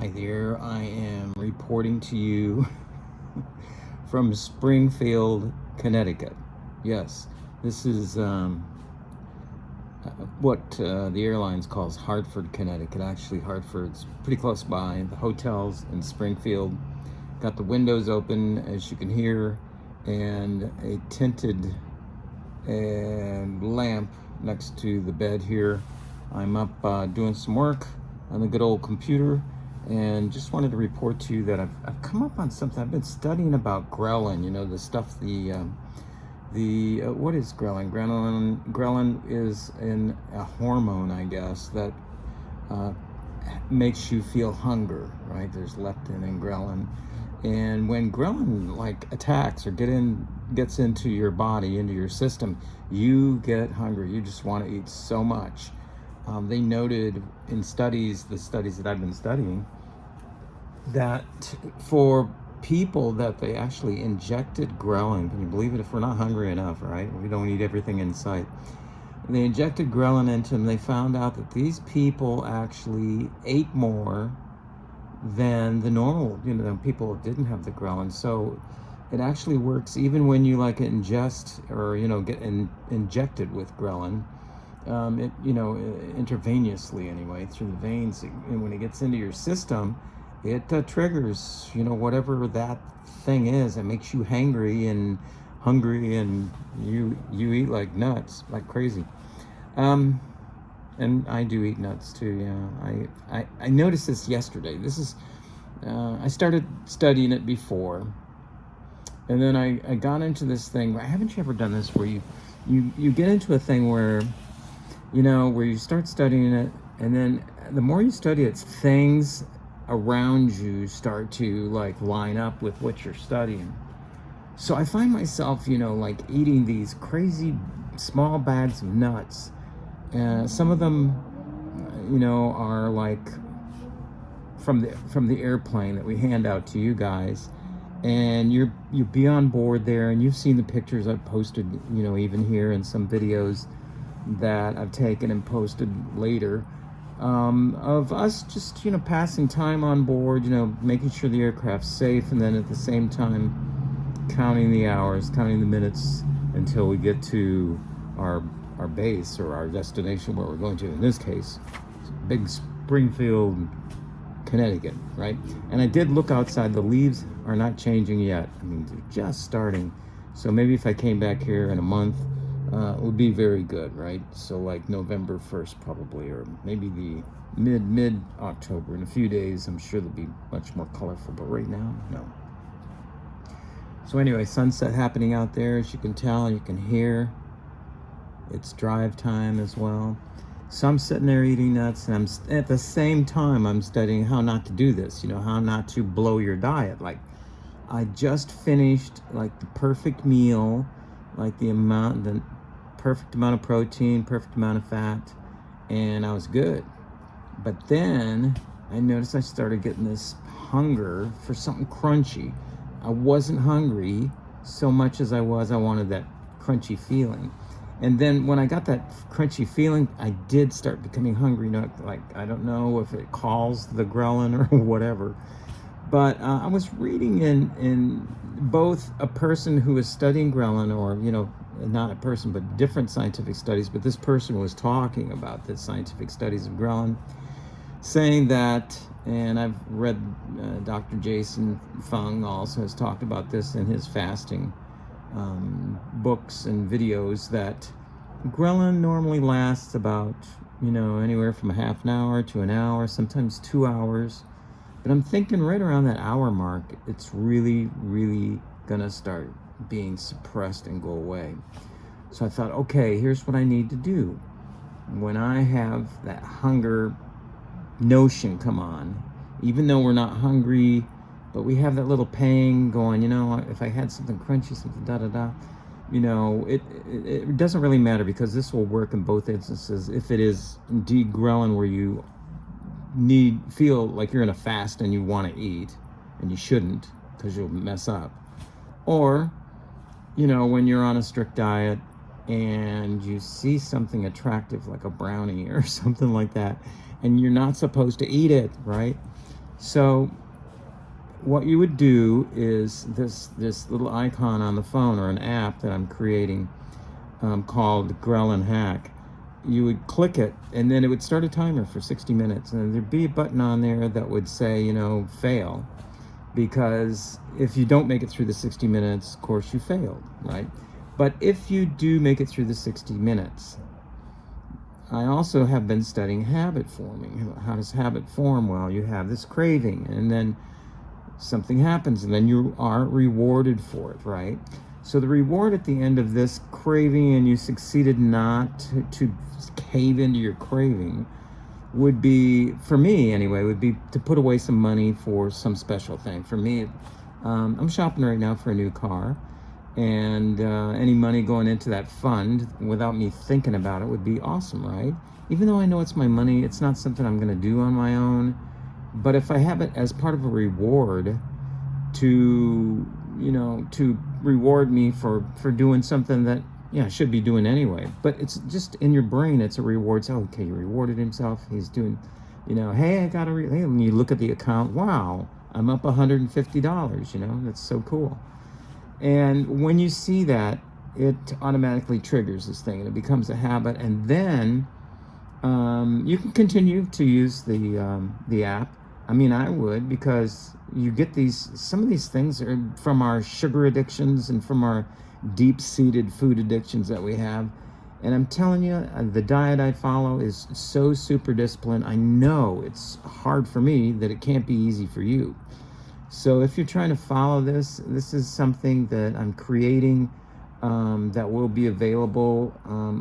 Hi there, I am reporting to you from Springfield, Connecticut. Yes, this is what the airlines calls Hartford, Connecticut. Actually, Hartford's pretty close by. The hotel's in Springfield. Got the windows open, as you can hear, and a tinted lamp next to the bed here. I'm up doing some work on the good old computer, and just wanted to report to you that I've come up on something. I've been studying about ghrelin, the stuff, what is ghrelin? Ghrelin is a hormone, I guess, that makes you feel hunger, right? There's leptin and ghrelin. And when ghrelin attacks or gets into your body, into your system, you get hungry. You just want to eat so much. They noted in the studies that I've been studying, that for people that they actually injected ghrelin, can you believe it? If we're not hungry enough, right? We don't eat everything in sight. They injected ghrelin into them. They found out that these people actually ate more than the normal, people who didn't have the ghrelin. So it actually works even when you ingest or get injected with ghrelin. Intravenously anyway, through the veins, and when it gets into your system, it triggers, whatever that thing is. It makes you hangry and hungry, and you eat like nuts, like crazy. And I do eat nuts too. Yeah, I noticed this yesterday. This is I started studying it before, and then I got into this thing. Haven't you ever done this where you get into a thing where where you start studying it, and then the more you study it, things around you start to line up with what you're studying. So I find myself, eating these crazy small bags of nuts. Some of them, are from the airplane that we hand out to you guys, and you be on board there, and you've seen the pictures I've posted, even here, in some videos that I've taken and posted later, of us just passing time on board, making sure the aircraft's safe, and then at the same time counting the hours, counting the minutes until we get to our base or our destination, where we're going to. In this case, big Springfield, Connecticut, right? And I did look outside. The leaves are not changing yet. I mean, they're just starting. So maybe if I came back here in a month, it would be very good, right? So November 1st probably, or maybe the mid-October. In a few days, I'm sure they'll be much more colorful, but right now, no. So anyway, sunset happening out there, as you can tell, you can hear. It's drive time as well. So I'm sitting there eating nuts, and at the same time I'm studying how not to do this, how not to blow your diet. I just finished the perfect meal, the perfect amount of protein, perfect amount of fat, and I was good. But then I noticed I started getting this hunger for something crunchy. I wasn't hungry so much as I wanted that crunchy feeling. And then when I got that crunchy feeling, I did start becoming hungry. I don't know if it calls the ghrelin or whatever. But I was reading in both a person who was studying ghrelin, or, not a person, but different scientific studies. But this person was talking about the scientific studies of ghrelin, saying that, and I've read Dr. Jason Fung also has talked about this in his fasting books and videos, that ghrelin normally lasts about, anywhere from a half an hour to an hour, sometimes 2 hours. But I'm thinking right around that hour mark, it's really, really gonna start being suppressed and go away. So I thought, okay, here's what I need to do. When I have that hunger notion come on, even though we're not hungry, but we have that little pang going, if I had something crunchy, something da-da-da, it doesn't really matter, because this will work in both instances. If it is indeed ghrelin where you feel like you're in a fast and you want to eat, and you shouldn't, because you'll mess up. Or, when you're on a strict diet and you see something attractive like a brownie or something like that, and you're not supposed to eat it, right? So what you would do is this little icon on the phone, or an app that I'm creating, called Granola Hack. You would click it, and then it would start a timer for 60 minutes, and there'd be a button on there that would say, you know, fail, because if you don't make it through the 60 minutes, of course you failed, right? But if you do make it through the 60 minutes, I also have been studying habit forming. How does habit form? Well, you have this craving, and then something happens, and then you are rewarded for it, right? So the reward at the end of this craving, and you succeeded not to cave into your craving, would be, for me anyway, would be to put away some money for some special thing. For me, I'm shopping right now for a new car, and any money going into that fund without me thinking about it would be awesome, right? Even though I know it's my money, it's not something I'm going to do on my own. But if I have it as part of a reward to, you know, to reward me for doing something that, yeah, I should be doing anyway. But it's just in your brain, it's a reward. So, okay, he rewarded himself. He's doing, you know, hey, I got a, hey, when you look at the account, wow, I'm up $150, you know, that's so cool. And when you see that, it automatically triggers this thing, and it becomes a habit. And then you can continue to use the app. I mean, I would, because you get some of these things are from our sugar addictions and from our deep-seated food addictions that we have. And I'm telling you, the diet I follow is so super disciplined. I know it's hard for me, that it can't be easy for you. So if you're trying to follow this is something that I'm creating, that will be available.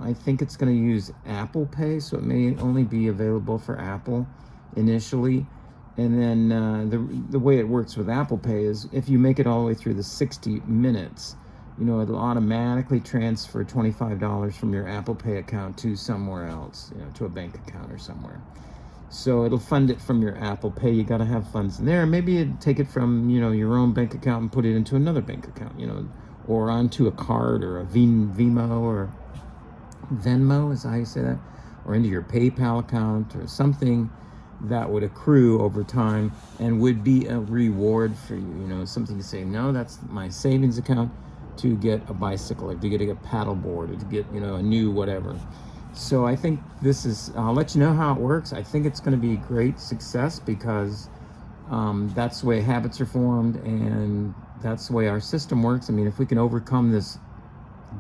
I think it's going to use Apple Pay, so it may only be available for Apple initially. And then the way it works with Apple Pay is, if you make it all the way through the 60 minutes, you know, it'll automatically transfer $25 from your Apple Pay account to somewhere else, you know, to a bank account or somewhere. So it'll fund it from your Apple Pay. You got to have funds in there. Maybe you'd take it from, you know, your own bank account and put it into another bank account, you know, or onto a card, or a Vimo, or Venmo, is how you say that, or into your PayPal account, or something that would accrue over time and would be a reward for you. You know, something to say, no, that's my savings account to get a bicycle, or to get a paddle board, or to get, you know, a new whatever. So I think this is, I'll let you know how it works. I think it's going to be a great success, because that's the way habits are formed, and that's the way our system works. I mean, if we can overcome this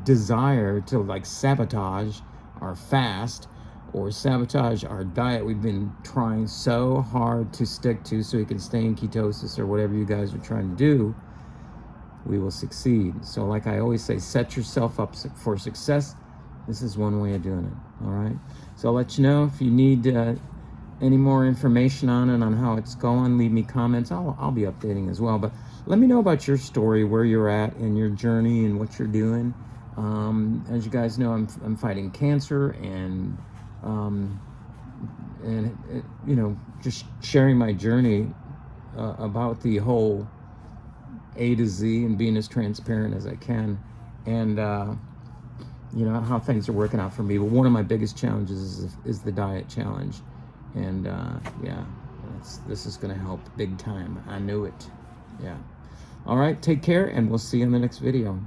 desire to, like, sabotage our fast, or sabotage our diet we've been trying so hard to stick to, so we can stay in ketosis, or whatever you guys are trying to do, we will succeed. So like I always say, set yourself up for success. This is one way of doing it. All right. So I'll let you know if you need any more information on it, on how it's going. Leave me comments. I'll be updating as well. But let me know about your story, where you're at in your journey, and what you're doing. As you guys know, I'm fighting cancer, and you know, just sharing my journey about the whole A to Z, and being as transparent as I can, and you know, how things are working out for me. But one of my biggest challenges is the diet challenge, and yeah, this is going to help big time. I knew it. Yeah. All right, take care, and we'll see you in the next video.